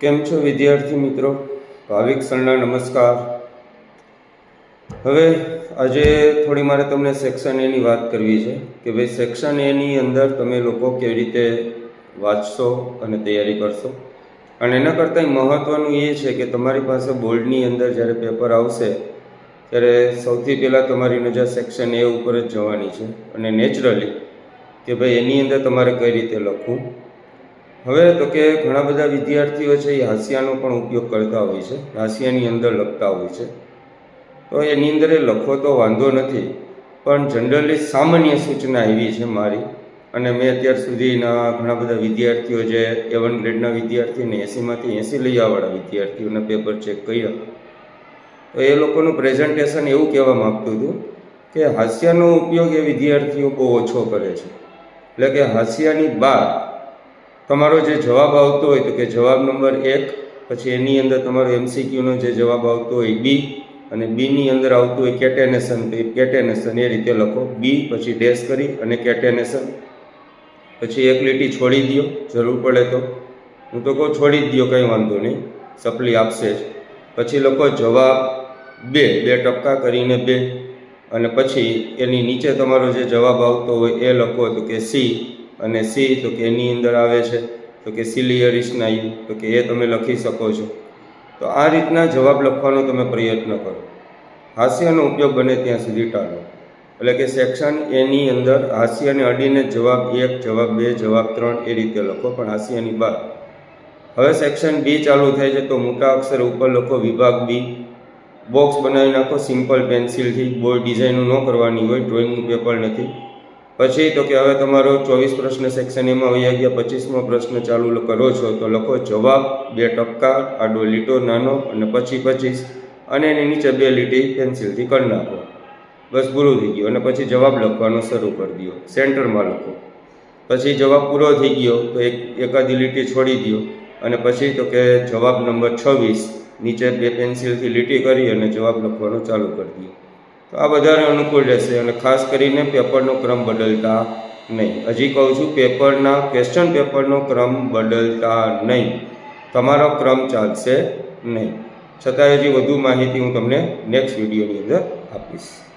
કેમ છો વિદ્યાર્થી મિત્રો? ભાવિક સરના નમસ્કાર. હવે આજે થોડી મારે તમને સેક્શન એની વાત કરવી છે કે ભાઈ સેક્શન એની અંદર તમે લોકો કેવી રીતે વાંચશો અને તૈયારી કરશો. અને એના કરતાં મહત્ત્વનું એ છે કે તમારી પાસે બોર્ડની અંદર જ્યારે પેપર આવશે ત્યારે સૌથી પહેલાં તમારી નજર સેક્શન એ ઉપર જ જવાની છે અને નેચરલી કે ભાઈ એની અંદર તમારે કઈ રીતે લખવું. હવે તો કે ઘણા બધા વિદ્યાર્થીઓ છે એ હાસ્યાનો પણ ઉપયોગ કરતા હોય છે, હાસ્યાની અંદર લખતા હોય છે. તો એની અંદર એ લખો તો વાંધો નથી, પણ જનરલી સામાન્ય સૂચના એવી છે મારી, અને મેં અત્યાર સુધીના ઘણા બધા વિદ્યાર્થીઓ જે A1 ગ્રેડના વિદ્યાર્થીઓને 80માંથી 80 લઈ આવવાવાળા વિદ્યાર્થીઓના પેપર ચેક કર્યા, તો એ લોકોનું પ્રેઝન્ટેશન એવું કહેવા માગતું હતું કે હાસ્યાનો ઉપયોગ એ વિદ્યાર્થીઓ બહુ ઓછો કરે છે. એટલે કે હાસ્યાની બહાર તમારો જે જવાબ આવતો હોય તો કે જવાબ નંબર 1, પછી એની અંદર તમારો MCQનો જે જવાબ આવતો હોય B, અને બીની અંદર આવતું હોય કેટેનેશન, તો એ કેટેનેશન એ રીતે લખો, B પછી ડેશ કરી અને કેટેનેશન, પછી એક લીટી છોડી દો જરૂર પડે તો. હું તો કહું છોડી જ દો, કંઈ વાંધો નહીં, સપ્લી આપશે જ. પછી લખો જવાબ 2 ટપકા કરીને 2, અને પછી એની નીચે તમારો જે જવાબ આવતો હોય એ લખો તો કે C, અને C તો કે એની અંદર આવે છે તો કે સિલિયરી સ્નાયુ, તો કે એ તમે લખી શકો છો. તો આ રીતના જવાબ લખવાનો તમે પ્રયત્ન કરો. હાસ્યનો ઉપયોગ બને ત્યાં સુધી ટાળો. એટલે કે સેક્શન એની અંદર હાસ્યને અડીને જવાબ 1, જવાબ 2, જવાબ 3 એ રીતે લખો, પણ હાસ્યની બહાર. હવે સેક્શન B ચાલુ થાય છે તો મોટા અક્ષર ઉપર લખો વિભાગ B. બોક્સ બનાવી નાખો સિમ્પલ પેન્સિલથી, બોર્ડ ડિઝાઇનો ન કરવાની હોય, ડ્રોઈંગનું પેપર નથી. પછી તો કે હવે તમારો 24 પ્રશ્ન સેક્શન એમાં વહી ગયા, 25મો પ્રશ્ન ચાલુ કરો છો તો લખો જવાબ 2 ટપકા, આડો લીટો નાનો, અને પછી 25, અને એની નીચે 2 લીટી પેન્સિલથી કરી નાખો. બસ પૂરું થઈ ગયું. અને પછી જવાબ લખવાનો શરૂ કરી દો, સેન્ટરમાં લખો. પછી જવાબ પૂરો થઈ ગયો તો એકાદી લીટી છોડી દો, અને પછી તો કે જવાબ નંબર 26 નીચે 2 પેન્સિલથી લીટી કરી અને જવાબ લખવાનો ચાલુ કરી દો. તો આ બધાને અનુકૂળ રહેશે. અને ખાસ કરીને પેપરનો ક્રમ બદલતા નહીં. હજી કહું છું, ક્વેશ્ચન પેપરનો ક્રમ બદલતા નહીં, તમારો ક્રમ ચાલશે નહીં. છતાં હજી વધુ માહિતી હું તમને નેક્સ્ટ વિડીયોની અંદર આપીશ.